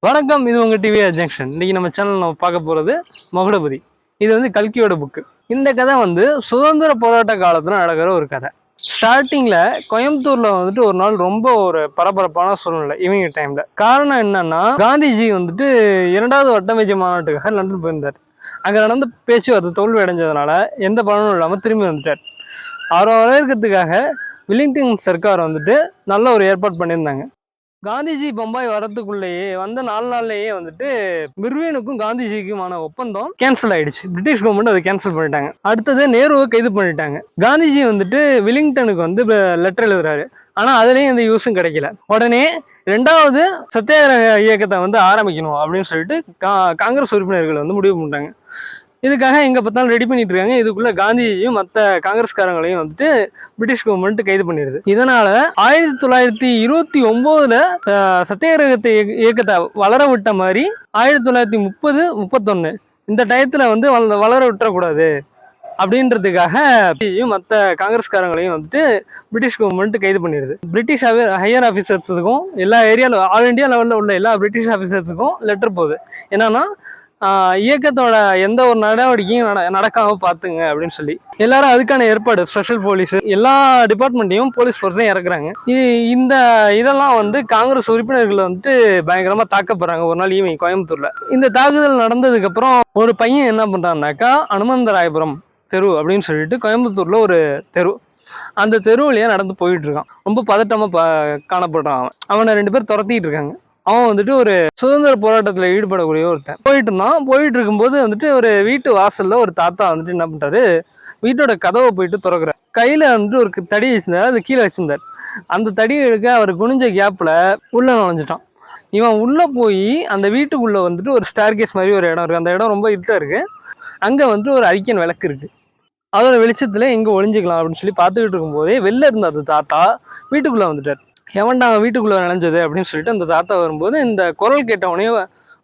வணக்கம், இது உங்க டிவி ஜங்ஷன். இன்னைக்கு நம்ம சேனல் நம்ம பார்க்க போறது மகுடபதி. இது வந்து கல்கியோட புக்கு. இந்த கதை வந்து சுதந்திர போராட்ட காலத்துல நடக்கிற ஒரு கதை. ஸ்டார்டிங்ல கோயம்புத்தூர்ல வந்துட்டு ஒரு நாள் ரொம்ப ஒரு பரபரப்பான சூழ்நிலை ஈவினிங் டைம்ல. காரணம் என்னன்னா, காந்திஜி வந்துட்டு 2வது வட்டமேஜை மாநாட்டுக்காக லண்டன் போயிருந்தார். அங்க நடந்த பேச்சுவார்த்தை தோல்வி அடைஞ்சதுனால எந்த பலனும் இல்லாம திரும்பி வந்துட்டார். அவரை வரவேற்கிறதுக்காக வில்லிங்டன் சர்க்கார் வந்துட்டு நல்ல ஒரு ஏற்பாடு பண்ணியிருந்தாங்க. காந்திஜி பம்பாய் வரத்துக்குள்ளேயே வந்த 4 நாள்லயே வந்துட்டு மிர்வேனுக்கும் காந்திஜிக்குமான ஒப்பந்தம் கேன்சல் ஆயிடுச்சு. பிரிட்டிஷ் கவர்மெண்ட் அதை கேன்சல் பண்ணிட்டாங்க. அடுத்தது நேருவை கைது பண்ணிட்டாங்க. காந்திஜி வந்துட்டு வில்லிங்டனுக்கு வந்து லெட்டர் எழுதுறாரு. ஆனா அதுலயும் எந்த யூஸும் கிடைக்கல. உடனே 2வது சத்தியாகிரக இயக்கத்தை வந்து ஆரம்பிக்கணும் அப்படின்னு சொல்லிட்டு காங்கிரஸ் உறுப்பினர்கள் வந்து முடிவு பண்ணிட்டாங்க. இதுக்காக எங்க பார்த்தாலும் ரெடி பண்ணிட்டு இருக்காங்க. இதுக்குள்ள காந்திஜியும் மற்ற காங்கிரஸ்காரங்களையும் வந்துட்டு பிரிட்டிஷ் கவர்மெண்ட் கைது பண்ணிடுது. இதனால 1929ல சத்தியாகிரகத்தை இயக்கத்தை வளர விட்ட மாதிரி 1930-31 இந்த டயத்துல வந்து வளர விட்டுறக்கூடாது அப்படின்றதுக்காக மற்ற காங்கிரஸ்காரங்களையும் வந்துட்டு பிரிட்டிஷ் கவர்மெண்ட் கைது பண்ணிடுது. பிரிட்டிஷ் ஹையர் ஆஃபீஸர்ஸுக்கும் எல்லா ஏரியாவில் ஆல் இண்டியா லெவலில் உள்ள எல்லா பிரிட்டிஷ் ஆஃபீஸர்ஸுக்கும் லெட்டர் போகுது. என்னன்னா, இயக்கத்தோட எந்த ஒரு நடவடிக்கையும் நடக்காம பாத்துங்க அப்படின்னு சொல்லி எல்லாரும் அதுக்கான ஏற்பாடு, ஸ்பெஷல் போலீஸ், எல்லா டிபார்ட்மெண்ட்டையும் போலீஸ் ஃபோர்ஸையும் இறக்குறாங்க. இந்த இதெல்லாம் வந்து காங்கிரஸ் உறுப்பினர்கள் வந்துட்டு பயங்கரமா தாக்கப்படுறாங்க. ஒரு நாள் ஈவினிங் கோயம்புத்தூர்ல இந்த தாக்குதல் நடந்ததுக்கு அப்புறம் ஒரு பையன் என்ன பண்றான்னாக்கா, அனுமந்தராயபுரம் தெரு அப்படின்னு சொல்லிட்டு கோயம்புத்தூர்ல ஒரு தெரு, அந்த தெரு வழியா நடந்து போயிட்டு இருக்கான். ரொம்ப பதட்டமா காணப்படுறான். அவனை 2 பேர் துரத்திட்டு இருக்காங்க. அவன் வந்துட்டு ஒரு சுதந்திர போராட்டத்துல ஈடுபடக்கூடிய ஒருத்தன். போயிட்டு இருக்கும்போது வந்துட்டு ஒரு வீட்டு வாசல்ல ஒரு தாத்தா வந்துட்டு என்ன பண்றாரு, வீட்டோட கதவை போயிட்டு திறக்கிறார். கையில வந்துட்டு ஒரு தடி வச்சிருந்தாரு, அது கீழே வச்சிருந்தார். அந்த தடி எடுக்க அவர் குனிஞ்ச கேப்ல உள்ள நுழைஞ்சிட்டான். இவன் உள்ள போய் அந்த வீட்டுக்குள்ள வந்துட்டு ஒரு ஸ்டார்கேஸ் மாதிரி ஒரு இடம் இருக்கு. அந்த இடம் ரொம்ப இருட்டா இருக்கு. அங்க வந்துட்டு ஒரு அரிக்கன் விளக்கு இருக்கு. அதோட வெளிச்சத்துல எங்க ஒளிஞ்சுக்கலாம் அப்படின்னு சொல்லி பார்த்துக்கிட்டு இருக்கும் போதே வெளில இருந்த அந்த தாத்தா வீட்டுக்குள்ள வந்துட்டார். எவன்டா அவன் வீட்டுக்குள்ள நினைஞ்சது அப்படின்னு சொல்லிட்டு அந்த தாத்தா வரும்போது இந்த குரல் கேட்டவனே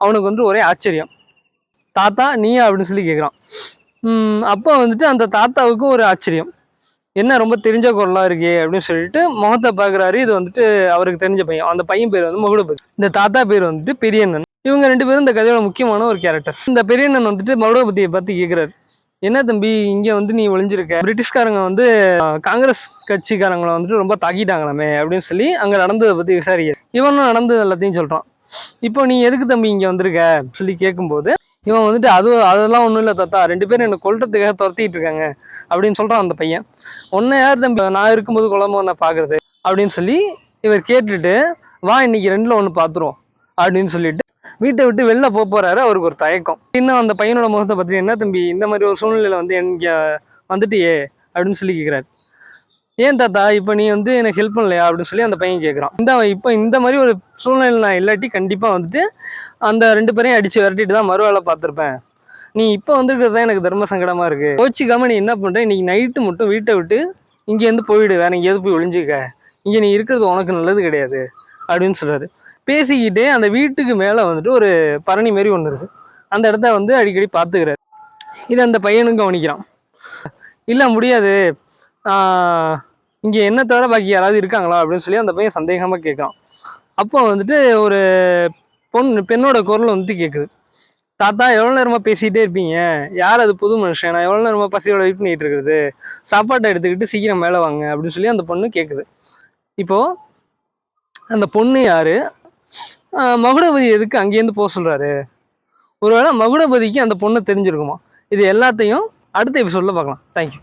அவனுக்கு வந்து ஒரே ஆச்சரியம். தாத்தா நீயா அப்படின்னு சொல்லி கேட்குறான். அப்போ வந்துட்டு அந்த தாத்தாவுக்கு ஒரு ஆச்சரியம், என்ன ரொம்ப தெரிஞ்ச குரலா இருக்கே அப்படின்னு சொல்லிட்டு முகத்தை பார்க்குறாரு. இது வந்துட்டு அவருக்கு தெரிஞ்ச பையன். அந்த பையன் பேர் வந்து மகுடபதி. இந்த தாத்தா பேர் வந்துட்டு பெரியண்ணன். இவங்க 2 பேரும் இந்த கதையோட முக்கியமான ஒரு கேரக்டர்ஸ். இந்த பெரியண்ணன் வந்துட்டு மகுடபதியை பத்தி கேட்குறாரு. என்ன தம்பி இங்க வந்து நீ ஒளிஞ்சிருக்க, பிரிட்டிஷ்காரங்க வந்து காங்கிரஸ் கட்சிக்காரங்களை வந்துட்டு ரொம்ப தாக்கிட்டாங்களாமே அப்படின்னு சொல்லி அங்க நடந்ததை பத்தி விசாரிக்க இவனும் நடந்தது எல்லாத்தையும் சொல்றான். இப்போ நீ எதுக்கு தம்பி இங்க வந்திருக்க சொல்லி கேட்கும்போது இவன் வந்துட்டு அதெல்லாம் ஒண்ணும் இல்லை தாத்தா, 2 பேரும் என்னை கொல்றதுக்காக துரத்திட்டு இருக்காங்க அப்படின்னு சொல்றான் அந்த பையன். ஒன்ன யார் தம்பி நான் இருக்கும்போது குழம்பு நான் பாக்குறது அப்படின்னு சொல்லி இவர் கேட்டுட்டு, வா இன்னைக்கு 2ல 1 பாத்துருவோம் அப்படின்னு சொல்லிட்டு வீட்டை விட்டு வெளில போறாரு. அவருக்கு ஒரு தயக்கம். இன்னும் அந்த பையனோட முகத்தை பத்தி, என்ன தம்பி இந்த மாதிரி ஒரு சூழ்நிலையில வந்து இங்க வந்துட்டியே அப்படின்னு சொல்லி கேட்கிறாரு. ஏன் தாத்தா இப்ப நீ வந்து எனக்கு ஹெல்ப் பண்ணலையா அப்படின்னு சொல்லி அந்த பையன் கேட்கறான். இப்ப இந்த மாதிரி ஒரு சூழ்நிலை நான் இல்லாட்டி கண்டிப்பா வந்துட்டு அந்த 2 பேரையும் அடிச்சு விரட்டிட்டு தான் மறுவேளை பார்த்திருப்பேன். நீ இப்ப வந்துருக்கிறதா எனக்கு தர்ம சங்கடமா இருக்கு. கோச்சிக்காம நீ என்ன பண்ற, இன்னைக்கு நைட்டு மட்டும் வீட்டை விட்டு இங்க இருந்து போயிடு, வேற எங்கேயாவது போய் ஒளிஞ்சுக்க, இங்க நீ இருக்கிறது உனக்கு நல்லது கிடையாது அப்படின்னு சொல்றாரு. பேசிக்கிட்டே அந்த வீட்டுக்கு மேல வந்துட்டு ஒரு பரணி மாரி ஒண்ணு இருக்கு. அந்த இடத்த வந்து அடிக்கடி பார்த்துக்கிறாரு. இது அந்த பையனும் கவனிக்கிறான். இல்ல முடியாது, இங்க என்ன தவிர பாக்கி யாராவது இருக்காங்களா அப்படின்னு சொல்லி அந்த பையன் சந்தேகமா கேட்கறான். அப்போ வந்துட்டு ஒரு பெண்ணோட குரல் வந்துட்டு கேட்குது. தாத்தா எவ்வளவு நேரமா பேசிட்டே இருப்பீங்க, யார் அது புது மனுஷன், நான் எவ்வளவு நேரமா பசியோட வெயிட் பண்ணிட்டு இருக்கிறது, சாப்பாட்டை எடுத்துக்கிட்டு சீக்கிரம் மேலே வாங்க அப்படின்னு சொல்லி அந்த பொண்ணு கேட்குது. இப்போ அந்த பொண்ணு யாரு, மகுடபதி எதுக்கு அங்கேருந்து போக சொல்றாரு, ஒருவேளை மகுடபதிக்கு அந்த பொண்ணு தெரிஞ்சிருக்குமா? இது எல்லாத்தையும் அடுத்த எபிசோட்ல பார்க்கலாம். தேங்க்யூ.